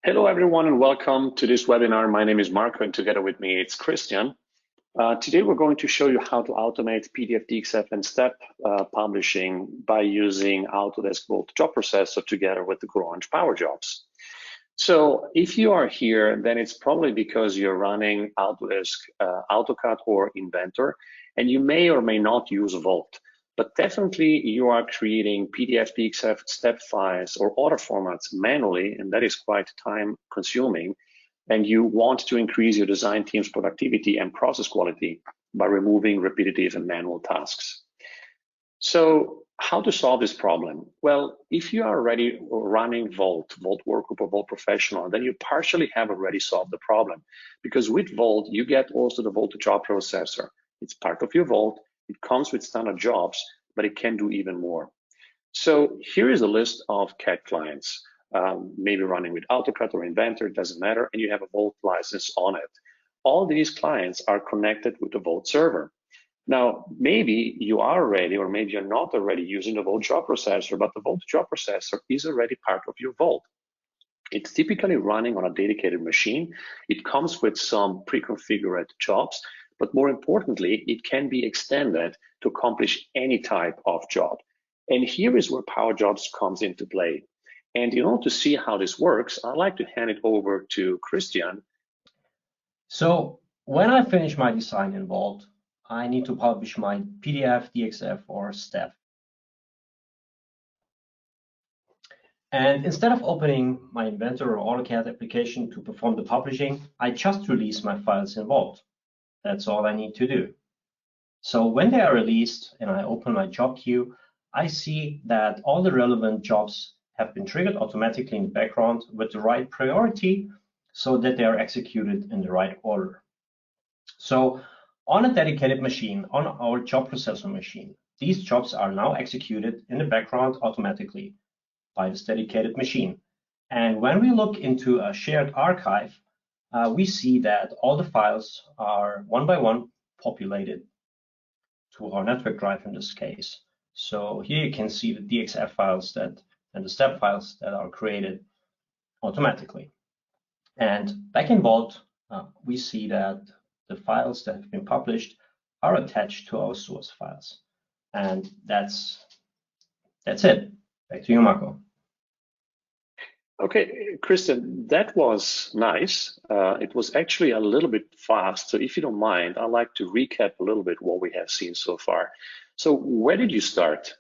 Hello, everyone, and welcome to this webinar. My name is Marco, and together with me, it's Christian. Today, we're going to show you how to automate PDF, DXF, and STEP publishing by using Autodesk Vault job processor together with the coolOrange powerJobs. So if you are here, then it's probably because you're running Autodesk AutoCAD or Inventor, and you may or may not use Vault. But definitely you are creating PDF, DXF, STEP files or other formats manually, and that is quite time consuming. And you want to increase your design team's productivity and process quality by removing repetitive and manual tasks. So how to solve this problem? Well, if you are already running Vault Workgroup or Vault Professional, then you partially have already solved the problem. Because with Vault, you get also the Vault job processor. It's part of your Vault. It comes with standard jobs, but it can do even more. So here is a list of CAD clients, maybe running with AutoCAD or Inventor, it doesn't matter, and you have a Vault license on it. All these clients are connected with the Vault server. Now, maybe you are already, or maybe you're not already using the Vault job processor, but the Vault job processor is already part of your Vault. It's typically running on a dedicated machine. It comes with some pre-configured jobs, but more importantly, it can be extended to accomplish any type of job. And here is where powerJobs comes into play. And in order to see how this works, I'd like to hand it over to Christian. So when I finish my design in Vault, I need to publish my PDF, DXF, or STEP. And instead of opening my Inventor or AutoCAD application to perform the publishing, I just release my files in Vault. That's all I need to do. So when they are released and I open my job queue, I see that all the relevant jobs have been triggered automatically in the background with the right priority so that they are executed in the right order. So on a dedicated machine, on our job processor machine, these jobs are now executed in the background automatically by this dedicated machine. And when we look into a shared archive, we see that all the files are one by one populated to our network drive in this case. So here you can see the DXF files and the STEP files that are created automatically. And back in Vault, we see that the files that have been published are attached to our source files. And that's it. Back to you, Marco. Okay, Christian, that was nice. It was actually a little bit fast. So if you don't mind, I'd like to recap a little bit what we have seen so far. So where did you start?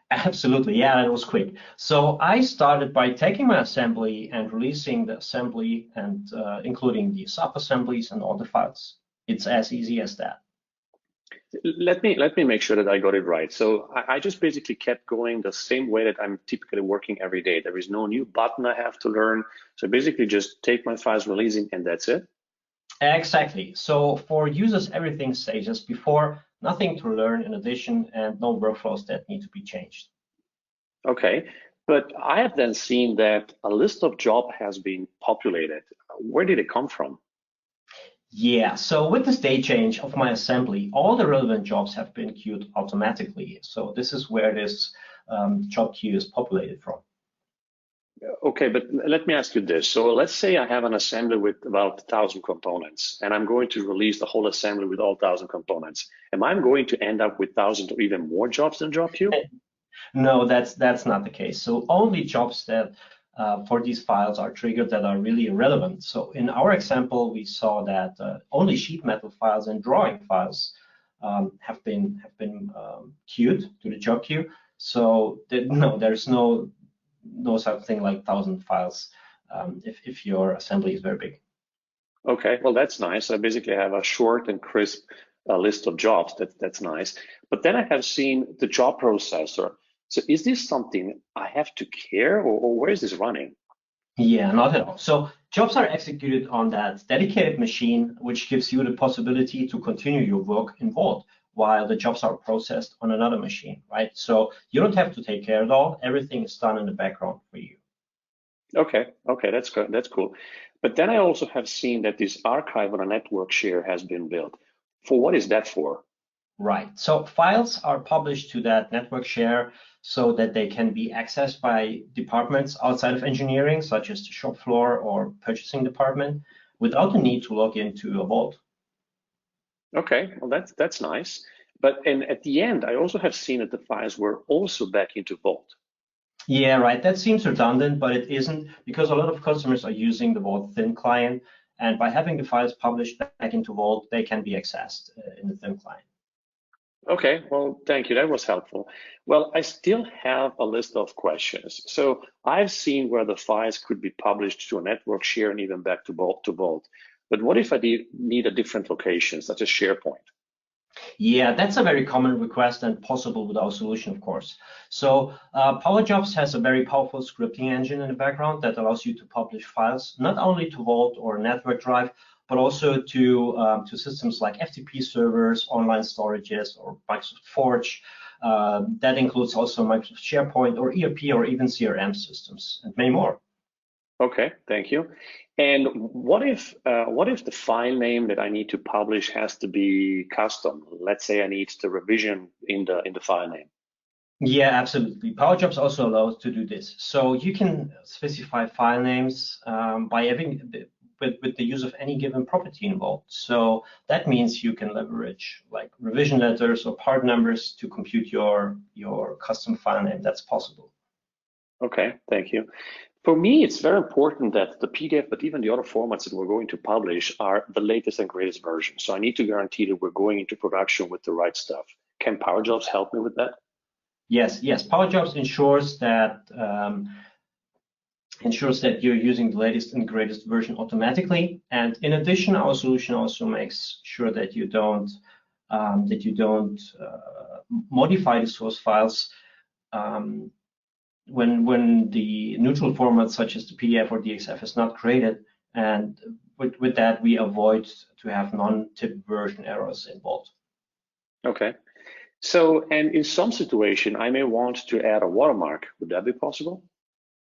Absolutely, yeah, it was quick. So I started by taking my assembly and releasing the assembly and including the sub-assemblies and all the files. It's as easy as that. Let me make sure that I got it right. So I just basically kept going the same way that I'm typically working every day. There is no new button I have to learn. So basically just take my files, releasing, and that's it. Exactly. So for users, everything stays as before, nothing to learn in addition, and no workflows that need to be changed. Okay, but I have then seen that a list of jobs has been populated. Where did it come from? Yeah, so with the state change of my assembly, all the relevant jobs have been queued automatically. So this is where this job queue is populated from. Okay, but let me ask you this. So let's say I have an assembly with about 1,000 components, and I'm going to release the whole assembly with all 1,000 components. Am I going to end up with 1,000 or even more jobs than job queue? No, that's not the case. So only jobs that for these files are triggered that are really relevant. So in our example, we saw that only sheet metal files and drawing files have been queued to the job queue. So no, there's no such thing like 1,000 files if your assembly is very big. Okay, well that's nice. I basically have a short and crisp list of jobs. That's nice. But then I have seen the job processor. So is this something I have to care, or where is this running? Yeah, not at all. So jobs are executed on that dedicated machine, which gives you the possibility to continue your work in Vault while the jobs are processed on another machine, right? So you don't have to take care of it all. Everything is done in the background for you. Okay, that's good. That's cool. But then I also have seen that this archive on a network share has been built. For what is that for? Right. So files are published to that network share so that they can be accessed by departments outside of engineering, such as the shop floor or purchasing department, without the need to log into a Vault. Okay, well that's nice. But and at the end, I also have seen that the files were also back into Vault. Yeah, right. That seems redundant, but it isn't, because a lot of customers are using the Vault Thin client, and by having the files published back into Vault, they can be accessed in the Thin client. Okay, well, thank you. That was helpful. Well, I still have a list of questions. So I've seen where the files could be published to a network share and even back to Vault. But what if I need a different location, such as SharePoint? Yeah, that's a very common request and possible with our solution, of course. So powerJobs has a very powerful scripting engine in the background that allows you to publish files not only to Vault or network drive, but also to systems like FTP servers, online storages, or Microsoft Forge. That includes also Microsoft SharePoint or ERP or even CRM systems and many more. Okay, thank you. And what if the file name that I need to publish has to be custom? Let's say I need the revision in the file name. Yeah, absolutely. PowerJobs also allows to do this. So you can specify file names by having with the use of any given property involved. So that means you can leverage like revision letters or part numbers to compute your custom file name. That's possible. Okay, thank you. For me, it's very important that the PDF, but even the other formats that we're going to publish are the latest and greatest version. So I need to guarantee that we're going into production with the right stuff. Can PowerJobs help me with that? Yes. PowerJobs ensures that you're using the latest and greatest version automatically. And in addition, our solution also makes sure that you don't modify the source files when the neutral format such as the PDF or DXF is not created, and with that we avoid to have non-tip version errors involved. Okay. So, and in some situation, I may want to add a watermark. Would that be possible?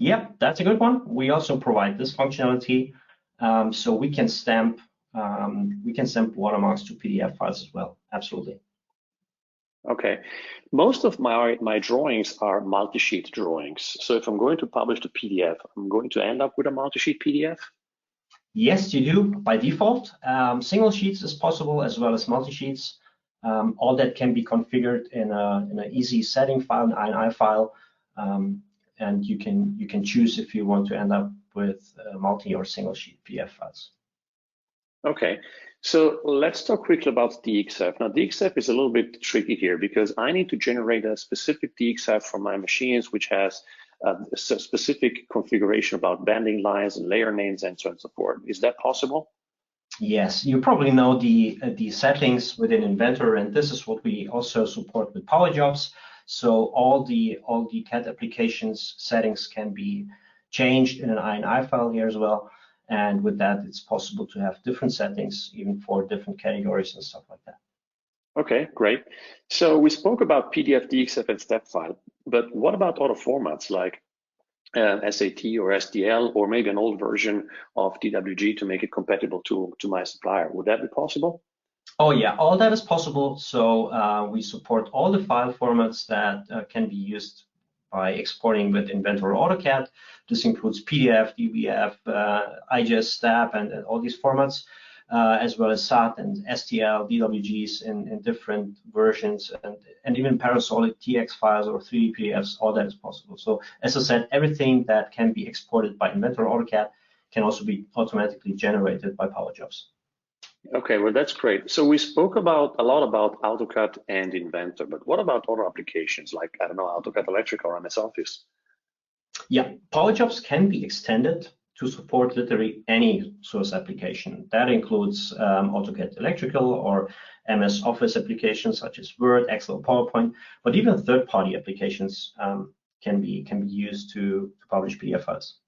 Yep, that's a good one. We also provide this functionality, so we can stamp watermarks to PDF files as well. Absolutely. Okay. Most of my drawings are multi-sheet drawings. So if I'm going to publish the PDF, I'm going to end up with a multi-sheet PDF? Yes, you do by default. Single sheets is possible as well as multi-sheets. All that can be configured in an easy setting file, an INI file, and you can choose if you want to end up with multi or single sheet PDF files. Okay. So let's talk quickly about DXF. Now, DXF is a little bit tricky here because I need to generate a specific DXF for my machines, which has a specific configuration about banding lines and layer names and so on and so forth. Is that possible? Yes, you probably know the settings within Inventor, and this is what we also support with PowerJobs. So all the CAD applications settings can be changed in an INI file here as well. And with that, it's possible to have different settings, even for different categories and stuff like that. Okay, great. So we spoke about PDF, DXF, and STEP file, but what about other formats like SAT or STL, or maybe an old version of DWG to make it compatible to my supplier? Would that be possible? Oh yeah, all that is possible. So we support all the file formats that can be used by exporting with Inventor or AutoCAD. This includes PDF, DBF, IGS, STEP, and all these formats, as well as SAT and STL, DWGs in different versions, and even Parasolid TX files or 3D PDFs, all that is possible. So as I said, everything that can be exported by Inventor or AutoCAD can also be automatically generated by PowerJobs. Okay, well, that's great. So we spoke a lot about AutoCAD and Inventor, but what about other applications like, I don't know, AutoCAD Electrical or MS Office? Yeah, PowerJobs can be extended to support literally any source application. That includes AutoCAD Electrical or MS Office applications such as Word, Excel, PowerPoint, but even third-party applications can be used to publish PDF files.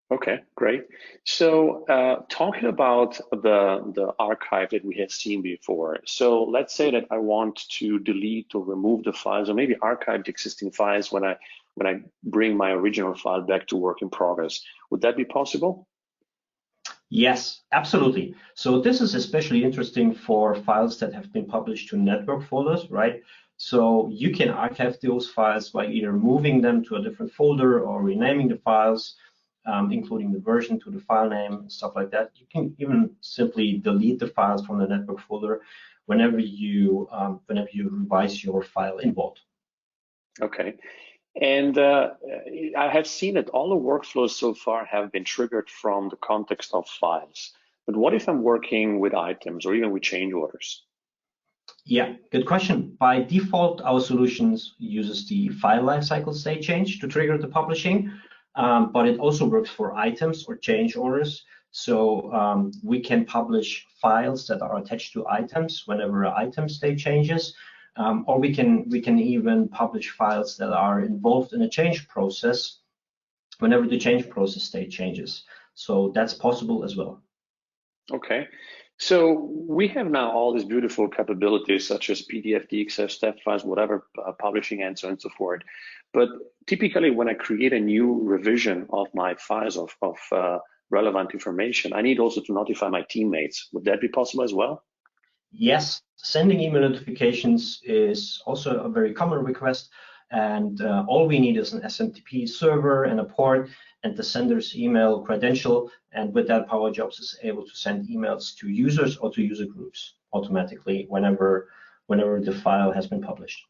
Okay, great. So talking about the archive that we have seen before. So let's say that I want to delete or remove the files or maybe archive the existing files when I bring my original file back to work in progress. Would that be possible? Yes, absolutely. So this is especially interesting for files that have been published to network folders, right? So you can archive those files by either moving them to a different folder or renaming the files, including the version to the file name, stuff like that. You can even simply delete the files from the network folder whenever you revise your file in Vault. Okay. And I have seen that all the workflows so far have been triggered from the context of files. But what if I'm working with items or even with change orders? Yeah, good question. By default, our solutions uses the file lifecycle state change to trigger the publishing, but it also works for items or change orders. So we can publish files that are attached to items whenever an item state changes, or we can even publish files that are involved in a change process whenever the change process state changes. So that's possible as well. Okay. So we have now all these beautiful capabilities such as PDF, DXF, STEP files, whatever, publishing and so on and so forth. But typically when I create a new revision of my files of relevant information, I need also to notify my teammates. Would that be possible as well? Yes, sending email notifications is also a very common request. And all we need is an SMTP server and a port and the sender's email credential. And with that, powerJobs is able to send emails to users or to user groups automatically whenever the file has been published.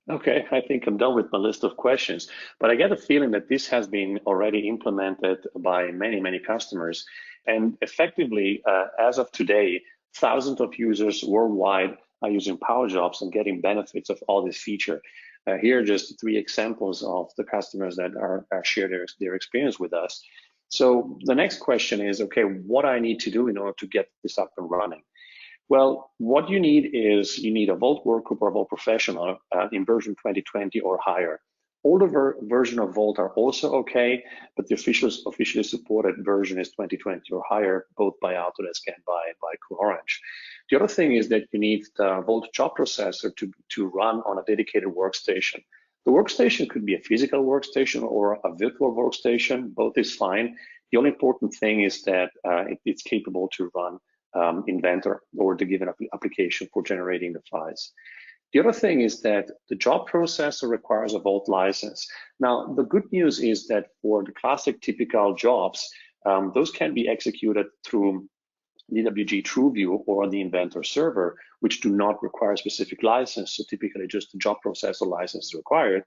Okay, I think I'm done with my list of questions, but I get a feeling that this has been already implemented by many, many customers. And effectively, as of today, thousands of users worldwide are using powerJobs and getting benefits of all this feature. Here are just 3 examples of the customers that are share their experience with us. So the next question is, okay, what I need to do in order to get this up and running? Well, what you need is you need a Vault Workgroup or Vault Professional in version 2020 or higher. Older version of Vault are also okay, but the officially supported version is 2020 or higher, both by Autodesk and by coolOrange. The other thing is that you need the Vault job processor to run on a dedicated workstation. The workstation could be a physical workstation or a virtual workstation. Both is fine. The only important thing is that it's capable to run Inventor or the given application for generating the files. The other thing is that the job processor requires a Vault license. Now, the good news is that for the classic typical jobs, those can be executed through DWG TrueView or the Inventor server, which do not require a specific license. So typically just the job processor license is required.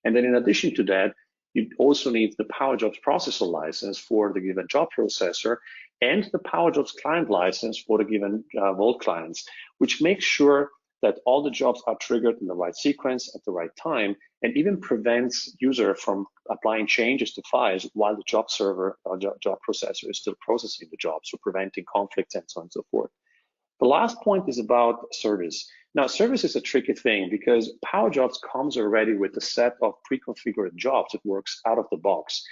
And then in addition to that, you also need the powerJobs processor license for the given job processor and the powerJobs client license for the given Vault clients, which makes sure that all the jobs are triggered in the right sequence at the right time, and even prevents user from applying changes to files while the job server or job processor is still processing the job, so preventing conflicts and so on and so forth. The last point is about service. Now, service is a tricky thing because powerJobs comes already with a set of pre-configured jobs. It works out of the box.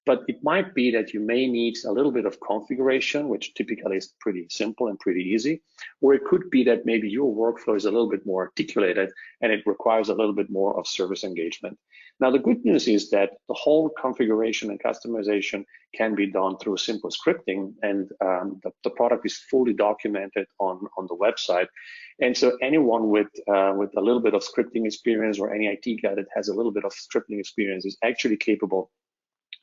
But it might be that you may need a little bit of configuration, which typically is pretty simple and pretty easy. Or it could be that maybe your workflow is a little bit more articulated and it requires a little bit more of service engagement. Now, the good news is that the whole configuration and customization can be done through simple scripting, and the product is fully documented on the website. And so anyone with a little bit of scripting experience or any IT guy that has a little bit of scripting experience is actually capable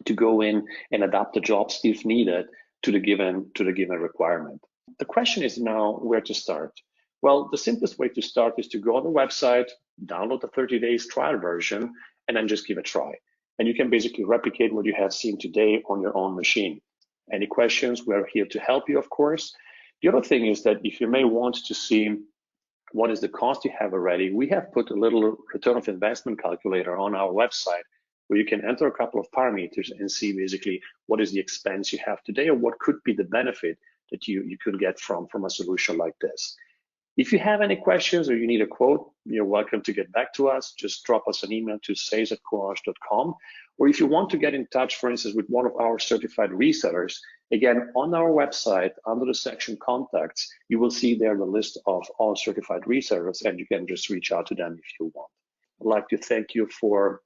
to go in and adapt the jobs if needed to the given requirement. The question is now where to start. Well, the simplest way to start is to go on the website, download the 30 days trial version, and then just give it a try. And you can basically replicate what you have seen today on your own machine. Any questions? We're here to help you, of course. The other thing is that if you may want to see what is the cost you have already, we have put a little return of investment calculator on our website, where you can enter a couple of parameters and see basically what is the expense you have today or what could be the benefit that you could get from a solution like this. If you have any questions or you need a quote, you're welcome to get back to us. Just drop us an email to sales@coolOrange.com. Or if you want to get in touch, for instance, with one of our certified resellers, again, on our website, under the section contacts, you will see there the list of all certified resellers, and you can just reach out to them if you want. I'd like to thank you for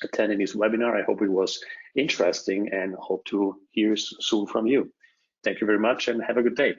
attending this webinar. I hope it was interesting and hope to hear soon from you. Thank you very much and have a good day.